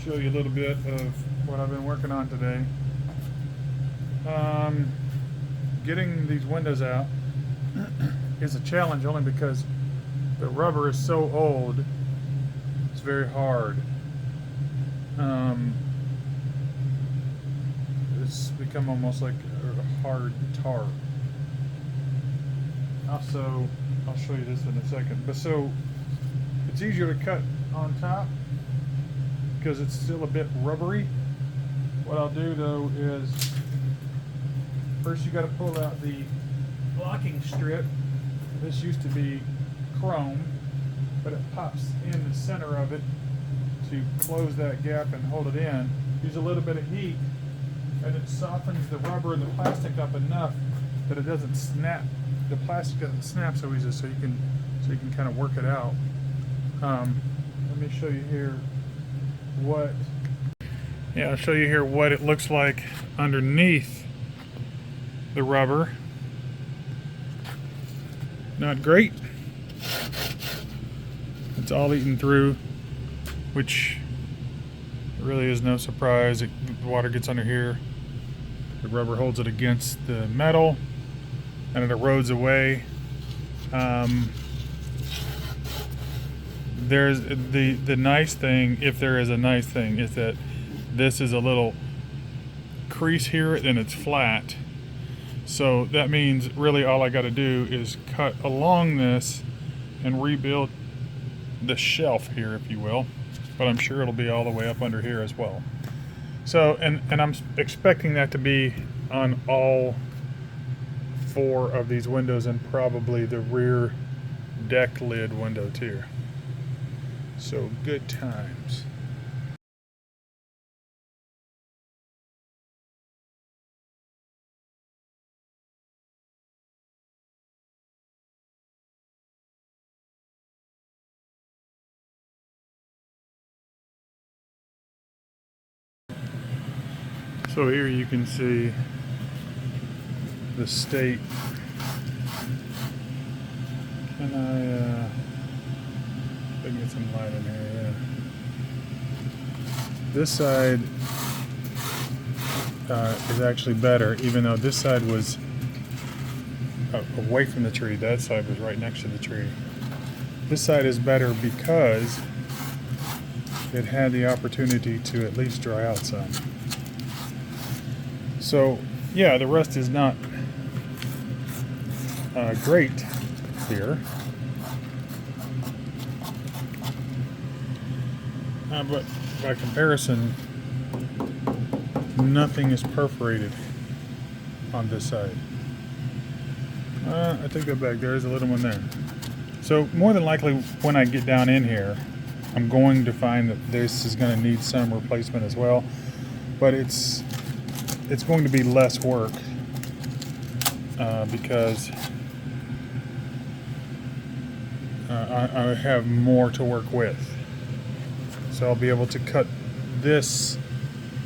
show you a little bit of what I've been working on today. Getting these windows out is a challenge only because the rubber is so old. It's very hard. It's become almost like a hard tar. Also, I'll show you this in a second. But so it's easier to cut on top because it's still a bit rubbery. What I'll do though is first you got to pull out the blocking strip. This used to be chrome, but it pops in the center of it to close that gap and hold it in. Use a little bit of heat and it softens the rubber and the plastic up enough that it doesn't snap. The plastic doesn't snap so easy, so you can kind of work it out. Let me show you here what. Yeah, I'll show you here what it looks like underneath the rubber. Not great. It's all eaten through, which really is no surprise. The water gets under here. The rubber holds it against the metal, and it erodes away. There's the nice thing, if there is a nice thing, is that this is a little crease here, and it's flat. So that means really all I got to do is cut along this and rebuild the shelf here, if you will. But I'm sure it'll be all the way up under here as well. So, and I'm expecting that to be on all 4 of these windows and probably the rear deck lid window too. So good times. So here you can see the state. Can I can get some light in here? Yeah. This side is actually better, even though this side was away from the tree. That side was right next to the tree. This side is better because it had the opportunity to at least dry out some. So, yeah, the rest is not great here. But by comparison, nothing is perforated on this side. I take that back. There is a little one there. So more than likely, when I get down in here, I'm going to find that this is going to need some replacement as well. But it's going to be less work because I have more to work with. So I'll be able to cut this,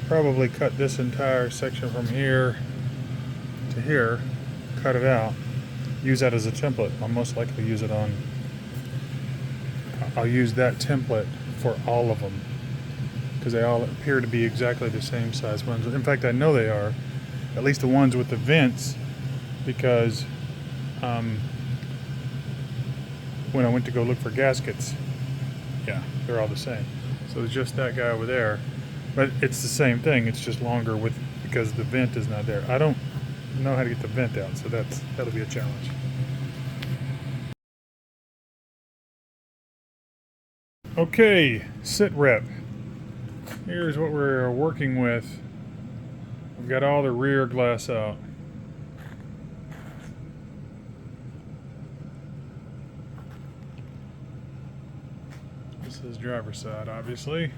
probably cut this entire section from here to here, cut it out, use that as a template. I'll most likely use it on, I'll use that template for all of them, because they all appear to be exactly the same size ones. In fact, I know they are, at least the ones with the vents, because when I went to go look for gaskets, yeah, they're all the same. So it's just that guy over there, but it's the same thing. It's just longer because the vent is not there. I don't know how to get the vent out, so that'll be a challenge. Okay, sit rep. Here's what we're working with. We've got all the rear glass out. This is driver's side, obviously.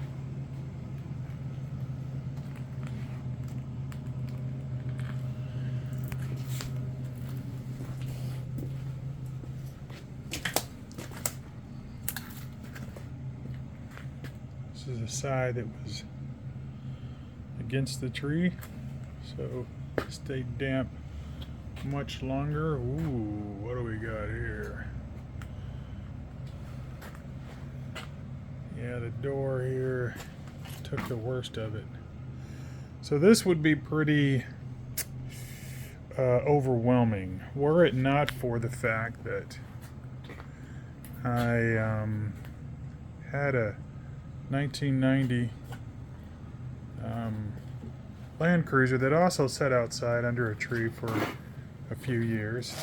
This is the side that was against the tree, so it stayed damp much longer. Ooh, what do we got here? Yeah, the door here took the worst of it. So this would be pretty overwhelming, were it not for the fact that I had a 1990 Land Cruiser that also sat outside under a tree for a few years,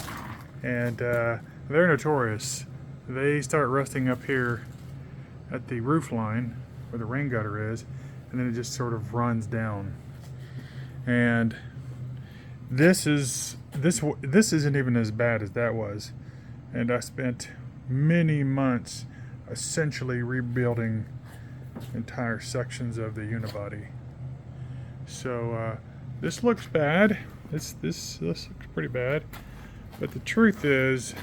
and they're notorious. They start rusting up here at the roof line where the rain gutter is, and then it just sort of runs down. And this isn't even as bad as that was, and I spent many months essentially rebuilding entire sections of the unibody. So this looks bad. This looks pretty bad, but the truth is,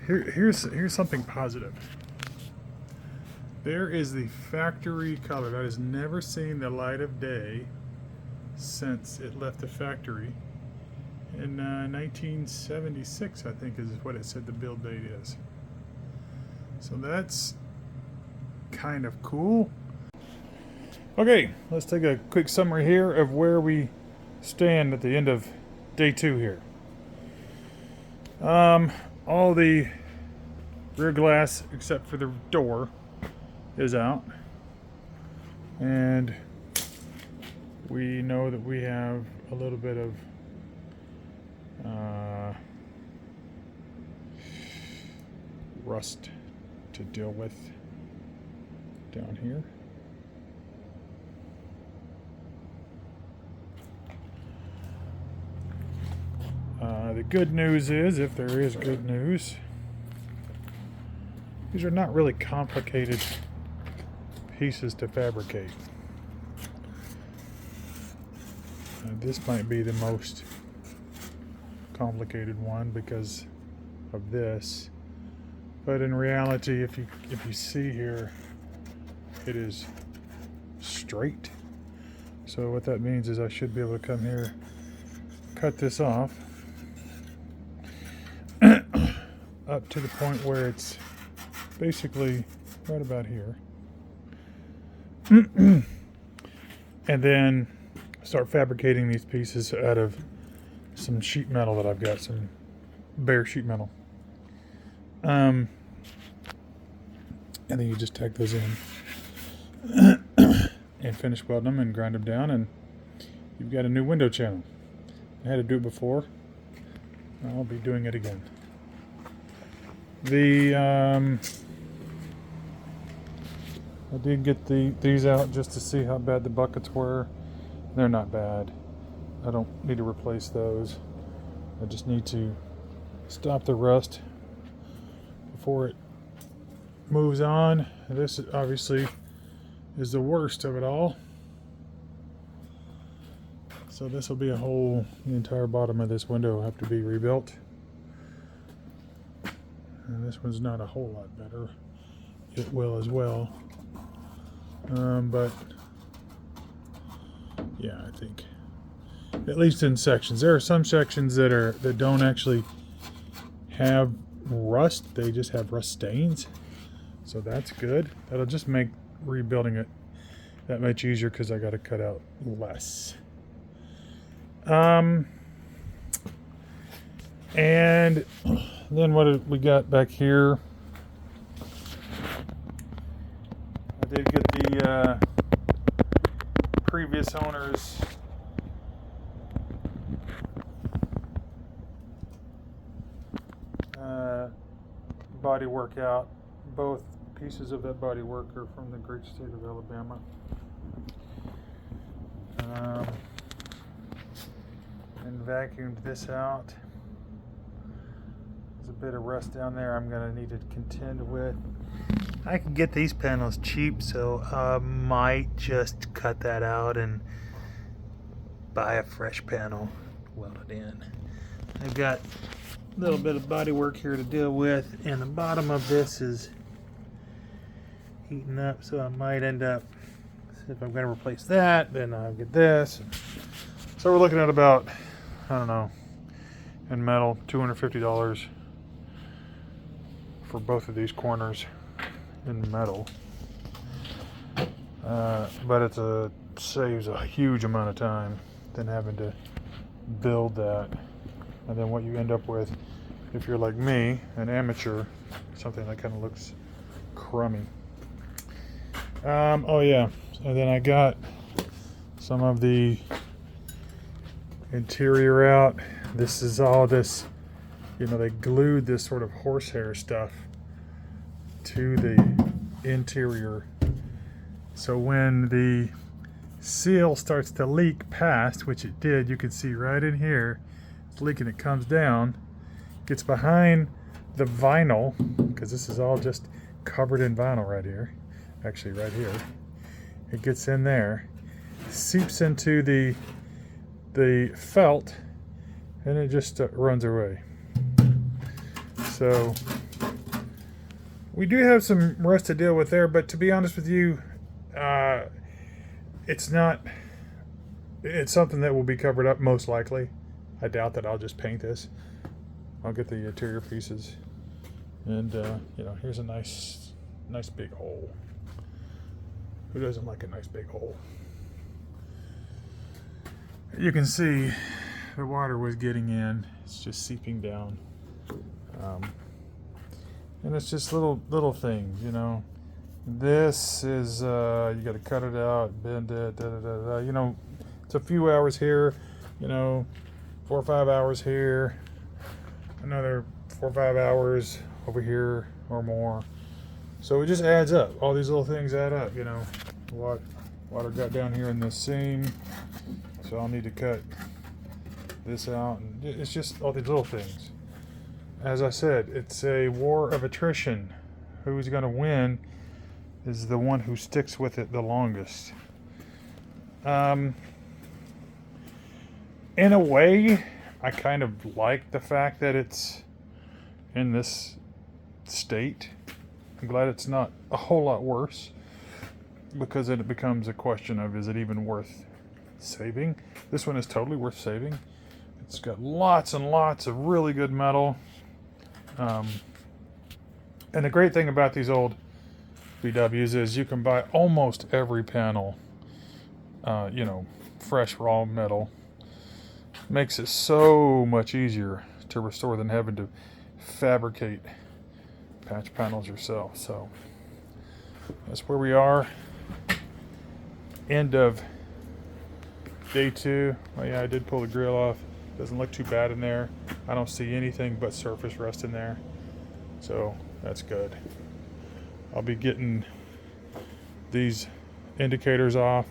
here's something positive. There is the factory color that has never seen the light of day since it left the factory in 1976, I think is what it said the build date is. So that's kind of cool. Okay, let's take a quick summary here of where we stand at the end of day 2 here. All the rear glass except for the door is out, and we know that we have a little bit of rust to deal with down here. The good news is, if there is good news, these are not really complicated pieces to fabricate. This might be the most complicated one because of this, but in reality, if you see here, it is straight. So what that means is I should be able to come here, cut this off up to the point where it's basically right about here, and then start fabricating these pieces out of some sheet metal that I've got, some bare sheet metal, and then you just tack those in and finish welding them and grind them down, and you've got a new window channel. I had to do it before. I'll be doing it again. I did get these out just to see how bad the buckets were. They're not bad. I don't need to replace those. I just need to stop the rust before it moves on. This obviously is the worst of it all. So this will be a whole, the entire bottom of this window will have to be rebuilt. And this one's not a whole lot better. It will as well. But yeah, I think at least in sections. There are some sections that don't actually have rust. They just have rust stains. So that's good. That'll just make rebuilding it that much easier because I got to cut out less. And then what did we got back here? I did get the previous owner's body work out. Both pieces of that body work are from the great state of Alabama. And vacuumed this out. There's a bit of rust down there I'm going to need to contend with. I can get these panels cheap, so I might just cut that out and buy a fresh panel, weld it in. I've got a little bit of body work here to deal with, and the bottom of this is heating up, so I might end up, if I'm going to replace that, then I'll get this. So we're looking at about, I don't know, in metal, $250 for both of these corners. in metal. But it saves a huge amount of time than having to build that. And then what you end up with, if you're like me, an amateur, something that kind of looks crummy. Oh yeah, and then I got some of the interior out. This is all this, they glued this sort of horsehair stuff to the interior. So when the seal starts to leak past, which it did, you can see right in here, it's leaking, it comes down, gets behind the vinyl, because this is all just covered in vinyl right here, actually right here. It gets in there, seeps into the felt, and it just runs away. So we do have some rust to deal with there, but to be honest with you, it's something that will be covered up most likely. I doubt that I'll just paint this. I'll get the interior pieces, and here's a nice big hole. Who doesn't like a nice big hole? You can see the water was getting in. It's just seeping down, and it's just little things, This is you got to cut it out, bend it, it's a few hours here, 4 or 5 hours here, another 4 or 5 hours over here or more. So it just adds up. All these little things add up, Water got down here in this seam, so I'll need to cut this out, and it's just all these little things. As I said, it's a war of attrition. Who's going to win is the one who sticks with it the longest. In a way, I kind of like the fact that it's in this state. I'm glad it's not a whole lot worse, because then it becomes a question of, is it even worth saving? This one is totally worth saving. It's got lots and lots of really good metal. And the great thing about these old VWs is you can buy almost every panel, fresh raw metal. Makes it so much easier to restore than having to fabricate patch panels yourself. So that's where we are. End of day 2. Oh yeah, I did pull the grill off. Doesn't look too bad in there. I don't see anything but surface rust in there, so that's good. I'll be getting these indicators off,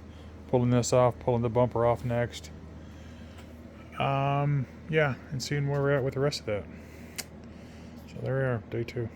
pulling this off, pulling the bumper off next. Yeah, and seeing where we're at with the rest of that. So there we are, day 2.